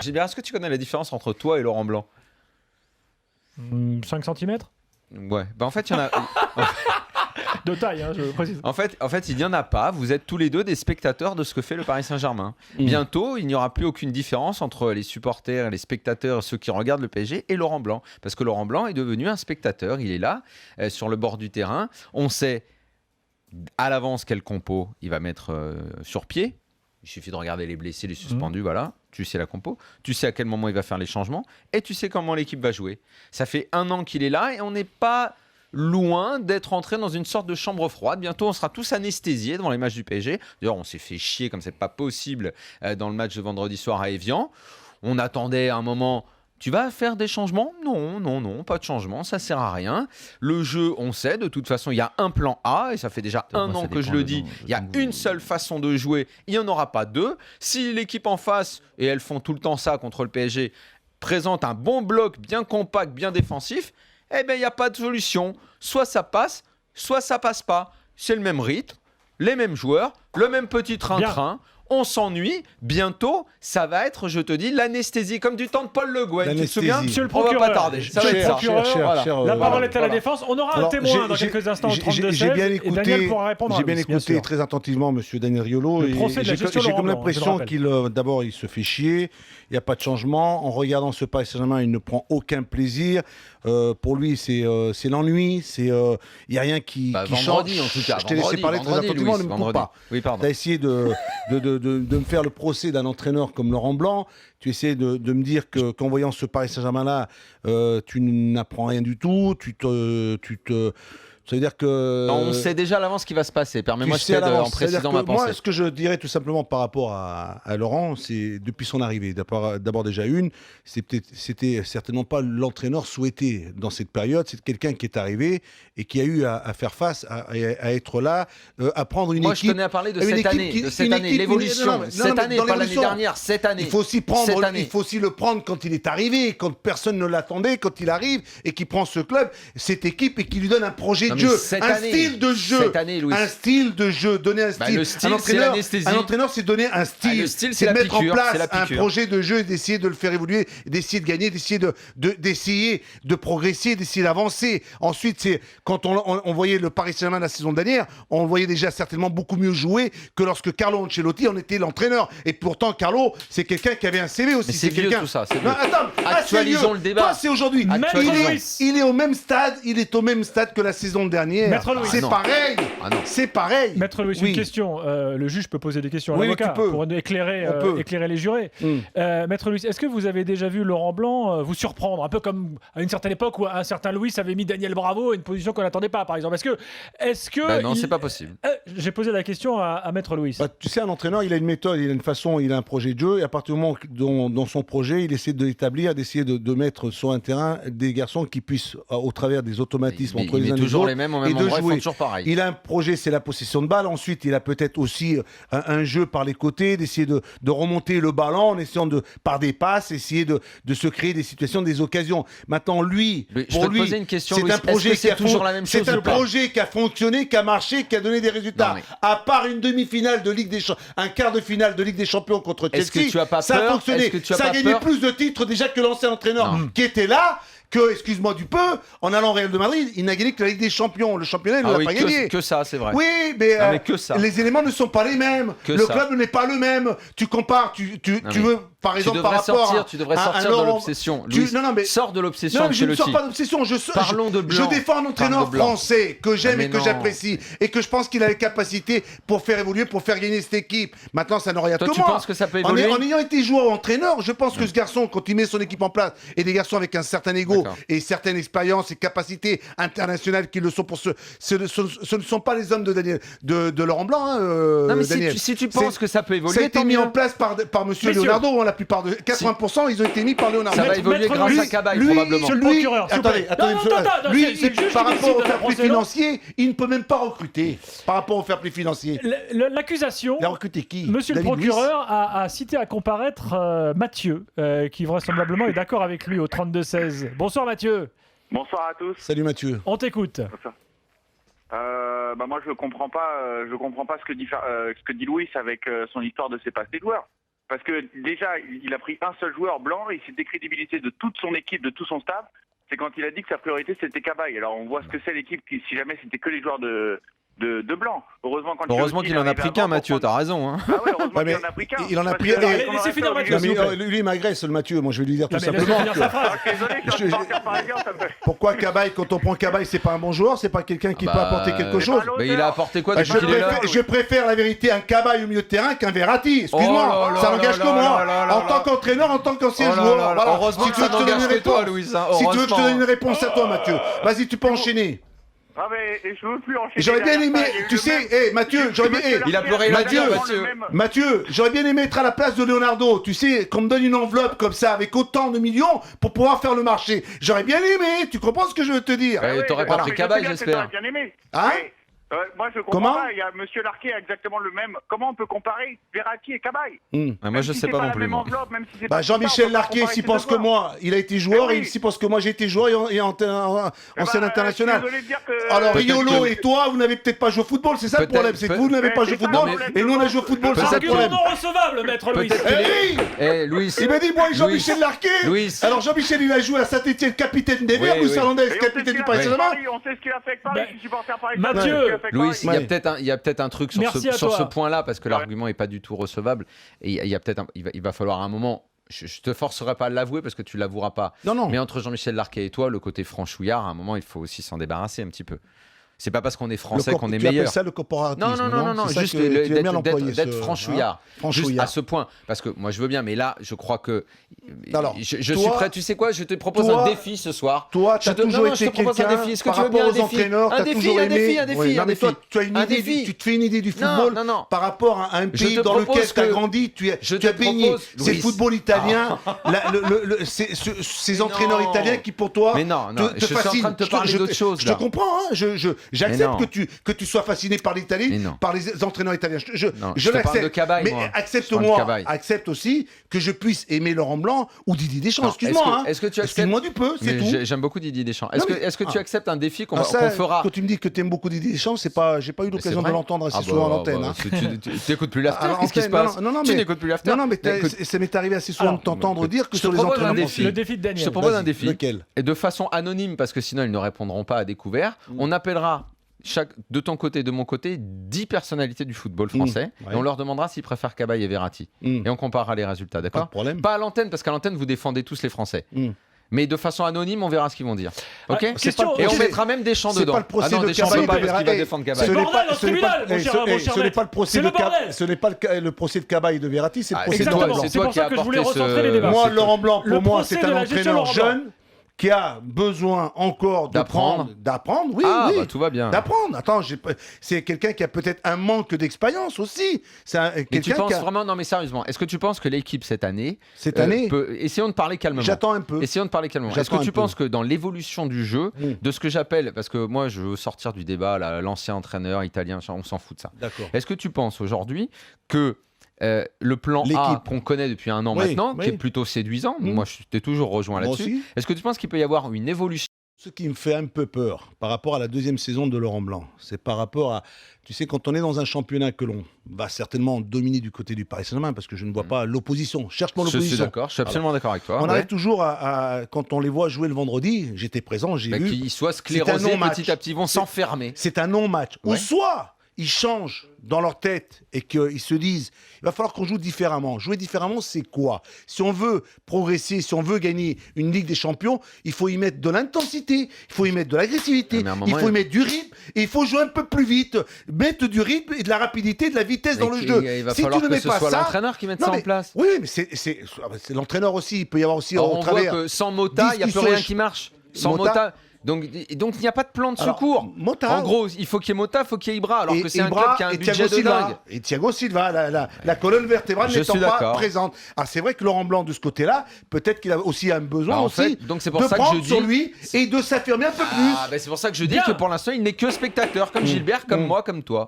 Gilbert, est-ce que tu connais la différence entre toi et Laurent Blanc? 5 cm Ouais, en fait, il y en a. de taille, hein, je précise. En fait, il n'y en a pas. Vous êtes tous les deux des spectateurs de ce que fait le Paris Saint-Germain. Bientôt, il n'y aura plus aucune différence entre les supporters, les spectateurs, ceux qui regardent le PSG et Laurent Blanc. Parce que Laurent Blanc est devenu un spectateur. Il est là, sur le bord du terrain. On sait à l'avance quel compo il va mettre sur pied. Il suffit de regarder les blessés, les suspendus, voilà. Tu sais la compo. Tu sais à quel moment il va faire les changements. Et tu sais comment l'équipe va jouer. Ça fait 1 an qu'il est là et on n'est pas loin d'être entré dans une sorte de chambre froide. Bientôt, on sera tous anesthésiés devant les matchs du PSG. D'ailleurs, on s'est fait chier comme c'est pas possible dans le match de vendredi soir à Évian. On attendait un moment. Tu vas faire des changements? Non, pas de changement, ça sert à rien. Le jeu, on sait, de toute façon, il y a un plan A, et ça fait déjà 1 an que je le dis, il y a une seule façon de jouer, il n'y en aura pas 2. Si l'équipe en face, et elles font tout le temps ça contre le PSG, présente un bon bloc bien compact, bien défensif, eh bien, il n'y a pas de solution. Soit ça passe pas. C'est le même rythme, les mêmes joueurs, le même petit train-train. On s'ennuie. Bientôt, ça va être, je te dis, l'anesthésie, comme du temps de Paul Le Guen. Tu te souviens? Monsieur le On va procureur, pas tarder. Ça va être ça. La parole est à la défense. On aura un témoin dans quelques instants au 32-16. J'ai Daniel pourra répondre. J'ai bien écouté très attentivement Monsieur Daniel Riolo. J'ai comme l'impression qu'il, d'abord, il se fait chier. Il n'y a pas de changement. En regardant ce Paris Saint-Germain, il ne prend aucun plaisir. Pour lui, c'est l'ennui. Il n'y a rien qui change. Vendredi, en tout cas. Je t'ai laissé parler très attentivement. Ne me coupe pas. Oui, pardon. Tu as essayé de me faire le procès d'un entraîneur comme Laurent Blanc. Tu essaies de me dire qu'en voyant ce Paris Saint-Germain-là, tu n'apprends rien du tout. Ça veut dire que... Non, on sait déjà à l'avance ce qui va se passer. Permets-moi de t'aider en précisant ma pensée. Moi, ce que je dirais tout simplement par rapport à Laurent, c'est depuis son arrivée, d'abord déjà c'était certainement pas l'entraîneur souhaité dans cette période. C'est quelqu'un qui est arrivé et qui a eu à faire face, à être là, à prendre une équipe... Moi, je tenais à parler de cette année, l'évolution. Cette année, pas l'année dernière, cette année. Il faut aussi le prendre quand il est arrivé, quand personne ne l'attendait, quand il arrive et qu'il prend ce club, cette équipe et qu'il lui donne un projet de jeu, style de jeu. Cette année, Louis. Un style de jeu, donner un style. Le style, c'est l'anesthésie. Un entraîneur, c'est donner un style. Le style, c'est mettre piqûre, en place un projet de jeu et d'essayer de le faire évoluer, d'essayer de gagner, d'essayer de progresser, d'essayer d'avancer. Ensuite, c'est quand on voyait le Paris Saint-Germain la saison dernière, on le voyait déjà certainement beaucoup mieux jouer que lorsque Carlo Ancelotti en était l'entraîneur. Et pourtant, Carlo, c'est quelqu'un qui avait un CV aussi. Mais c'est vieux tout ça. Non, attends, actualisons le débat. Toi, c'est aujourd'hui. Il est au même stade que la saison dernière. C'est pareil. C'est pareil. Maître Louis, une question. Le juge peut poser des questions à l'avocat pour éclairer les jurés. Maître Louis, est-ce que vous avez déjà vu Laurent Blanc vous surprendre, un peu comme à une certaine époque où un certain Louis avait mis Daniel Bravo à une position qu'on n'attendait pas, par exemple? Est-ce que non, c'est pas possible. J'ai posé la question à Maître Louis. Tu sais, un entraîneur, il a une méthode, il a une façon, il a un projet de jeu, et à partir du moment dans son projet, il essaie de l'établir, d'essayer de mettre sur un terrain des garçons qui puissent, au travers des automatismes entre les uns et les autres, et de jouer. Il a un projet, c'est la possession de balle. Ensuite, il a peut-être aussi un jeu par les côtés, d'essayer de remonter le ballon en essayant par des passes, essayer de se créer des situations, des occasions. Maintenant, pour lui, c'est un projet qui a fonctionné, qui a marché, qui a donné des résultats. À part une demi-finale de Ligue des Champions, un quart de finale de Ligue des Champions contre Chelsea, ça a fonctionné. Ça a gagné plus de titres déjà que l'ancien entraîneur qui était là. Excuse-moi du peu, en allant au Real de Madrid, il n'a gagné que la Ligue des Champions. Le championnat, il ne l'a pas gagné. Que ça, c'est vrai. Oui, mais que ça. Les éléments ne sont pas les mêmes. Le club n'est pas le même. Tu compares, tu veux, par exemple, par rapport tu devrais sortir de l'obsession. Sors de l'obsession. Non, mais je ne sors pas d'obsession. Parlons de Blanc. Je défends un entraîneur français que j'aime et que j'apprécie et que je pense qu'il a les capacités pour faire évoluer, pour faire gagner cette équipe. Maintenant, ça ne regarde que moi. Tu penses que ça peut évoluer? En ayant été joueur ou entraîneur, je pense que ce garçon, quand il met son équipe en place, et des garçons avec un certain ego et certaines expériences et capacités internationales qui le sont pour ce ne sont pas les hommes de Laurent Blanc. Non, mais Daniel. si tu penses que ça peut évoluer, ça a été mis en place par monsieur Leonardo. La plupart de 80%, ils ont été mis par Leonardo. Ça va évoluer grâce à Cabaye, probablement. Attendez. Par rapport au fair play financier, il ne peut même pas recruter. Par rapport au fair play financier. L'accusation. Il a recruté qui? Monsieur le procureur a cité à comparaître Mathieu, qui vraisemblablement est d'accord avec lui au 32-16. Bonsoir Mathieu. Bonsoir à tous. Salut Mathieu. On t'écoute. Moi je comprends pas ce que dit Louis avec son histoire de ses passés joueurs. Parce que déjà, il a pris un seul joueur blanc, et il s'est décrédibilisé de toute son équipe, de tout son staff. C'est quand il a dit que sa priorité c'était Cabaye. Alors on voit ce que c'est l'équipe si jamais c'était que les joueurs de blanc. Heureusement qu'il en a pris qu'un, Mathieu, t'as raison. Hein. Ah ouais, heureusement qu'il en a pris qu'un. Il en a pris. Laissez finir Mathieu. Lui, il m'agresse, le Mathieu. Moi, je vais lui dire tout simplement. Pourquoi Cabaye, quand on prend Cabaye, c'est pas un bon joueur, c'est pas quelqu'un qui peut apporter quelque chose. Mais il a apporté quoi depuis qu'il est là? Je préfère la vérité un Cabaye au milieu de terrain qu'un Verratti. Excuse-moi, ça n'engage que moi. En tant qu'entraîneur, en tant qu'ancien joueur. Heureusement que ça n'engage que toi, Louis. Si tu veux que je te donne une réponse à toi, Mathieu, vas-y, tu peux enchaîner. Ah mais je veux plus enchaîner. J'aurais bien aimé, tu sais, Mathieu, j'aurais bien aimé. Il a pleuré Mathieu, j'aurais bien aimé être à la place de Leonardo. Tu sais, qu'on me donne une enveloppe comme ça avec autant de millions pour pouvoir faire le marché. J'aurais bien aimé. Tu comprends ce que je veux te dire? T'aurais pas pris Cabaye, j'espère. Hein? Moi je comprends pas, il y a Monsieur Larquet exactement le même. Comment on peut comparer Verratti et Cabaye? Moi je sais pas non plus. Jean-Michel Larquet s'y pense que moi. Il a été joueur et il s'y pense que moi j'ai été joueur et ancien international. Alors Riolo et toi, vous n'avez peut-être pas joué au football, c'est ça le problème. C'est que vous n'avez pas joué au football et nous on a joué au football, c'est ça le problème. Non recevable, maître Louis. Louis. Il m'a dit moi Jean-Michel Larquet. Alors Jean-Michel il a joué à Saint-Etienne, capitaine des Verts, Louis Hernandez, capitaine du Paris Saint-Germain. On sait ce qu'il a fait avec Paris, je suis supporter Paris. Mathieu. Louis, il y a peut-être un truc sur ce point-là, parce que l'argument n'est pas du tout recevable. Et il va falloir un moment. Je te forcerai pas à l'avouer parce que tu l'avoueras pas. Non. Mais entre Jean-Michel Larquet et toi, le côté franchouillard, à un moment, il faut aussi s'en débarrasser un petit peu. C'est pas parce qu'on est français qu'on est meilleur. Tu appelles ça le corporatisme? Non, juste d'être franchouillard. Juste à ce point. Parce que moi je veux bien, mais là je crois que je suis prêt. Tu sais quoi? Je te propose un défi ce soir. Toi, tu as toujours été quelqu'un par rapport aux entraîneurs. Un défi. Tu as une idée. Tu te fais une idée du football par rapport à un pays dans lequel tu as grandi. Tu as baigné. C'est le football italien. Ces entraîneurs italiens qui pour toi te fascinent. Je suis en train de te parler d'autre chose. Je te comprends. J'accepte que tu sois fasciné par l'Italie, par les entraîneurs italiens. Je l'accepte. Mais accepte aussi que je puisse aimer Laurent Blanc ou Didier Deschamps. Excuse-moi. Excuse-moi du peu, c'est tout. J'aime beaucoup Didier Deschamps. Est-ce que tu acceptes un défi qu'on fera? Quand tu me dis que tu aimes beaucoup Didier Deschamps, j'ai pas eu l'occasion de l'entendre assez souvent à l'antenne. Tu n'écoutes plus l'after. Qu'est-ce qui se passe? Tu n'écoutes plus l'after. Non, mais ça m'est arrivé assez souvent de t'entendre dire que sur les entraîneurs. Le défi de Daniel. Je te propose un défi. Lequel? Et de façon anonyme, parce que sinon ils ne répondront pas à découvert. On appellera de ton côté et de mon côté 10 personnalités du football français et on leur demandera s'ils préfèrent Cabaye et Verratti et on comparera les résultats, d'accord? Pas à l'antenne, parce qu'à l'antenne vous défendez tous les Français. Mais de façon anonyme, on verra ce qu'ils vont dire. Ok? Et on mettra même Deschamps dedans. C'est pas le procès de Cabaye parce qu'il va défendre Cabaye. Ce n'est pas le procès de Cabaye et de Verratti, c'est le procès de Laurent Blanc. C'est pour ça que je voulais recentrer les débats. Moi, Laurent Blanc, pour moi, c'est un entraîneur jeune qui a besoin encore d'apprendre. Oui. Bah, tout va bien. D'apprendre. Attends, c'est quelqu'un qui a peut-être un manque d'expérience aussi. Mais tu penses vraiment, non mais sérieusement, est-ce que tu penses que l'équipe cette année essayons de parler calmement. J'attends un peu. Essayons de parler calmement. Est-ce que tu penses que dans l'évolution du jeu, de ce que j'appelle, parce que moi je veux sortir du débat, l'ancien entraîneur italien, on s'en fout de ça. D'accord. Est-ce que tu penses aujourd'hui que le plan A qu'on connaît depuis un an maintenant, qui est plutôt séduisant, moi je t'ai toujours rejoint là-dessus, est-ce que tu penses qu'il peut y avoir une évolution? Ce qui me fait un peu peur par rapport à la deuxième saison de Laurent Blanc, c'est par rapport à, tu sais, quand on est dans un championnat que l'on va certainement dominer du côté du Paris Saint-Germain, parce que je ne vois pas l'opposition. Cherche-moi l'opposition. Je suis d'accord, je suis absolument d'accord avec toi. On arrive toujours quand on les voit jouer le vendredi, j'étais présent, j'ai vu. Qu'ils soient sclérosés petit à petit, vont s'enfermer. C'est un non-match. Ou soit ils changent dans leur tête et qu'ils se disent il va falloir qu'on joue différemment. Jouer différemment, c'est quoi? Si on veut progresser, si on veut gagner une Ligue des Champions, il faut y mettre de l'intensité, il faut y mettre de l'agressivité, il faut y mettre du rythme et il faut jouer un peu plus vite. Mettre du rythme et de la rapidité, de la vitesse dans le jeu. Il va falloir que ce soit l'entraîneur qui mette ça en place. Oui, mais c'est l'entraîneur aussi. Il peut y avoir aussi au travers. On voit que sans Mota, il n'y a plus rien qui marche. Sans Mota. Donc il n'y a pas de plan de secours. En gros, il faut qu'il y ait Mota, il faut qu'il y ait Ibra, alors que c'est un club qui a un budget de dingue. Et Thiago Silva, la colonne vertébrale n'étant pas présente. Ah, c'est vrai que Laurent Blanc, de ce côté-là, peut-être qu'il a aussi un besoin de prendre sur lui et de s'affirmer un peu plus. C'est pour ça que je dis que pour l'instant, il n'est que spectateur, comme Gilbert, comme moi, comme toi.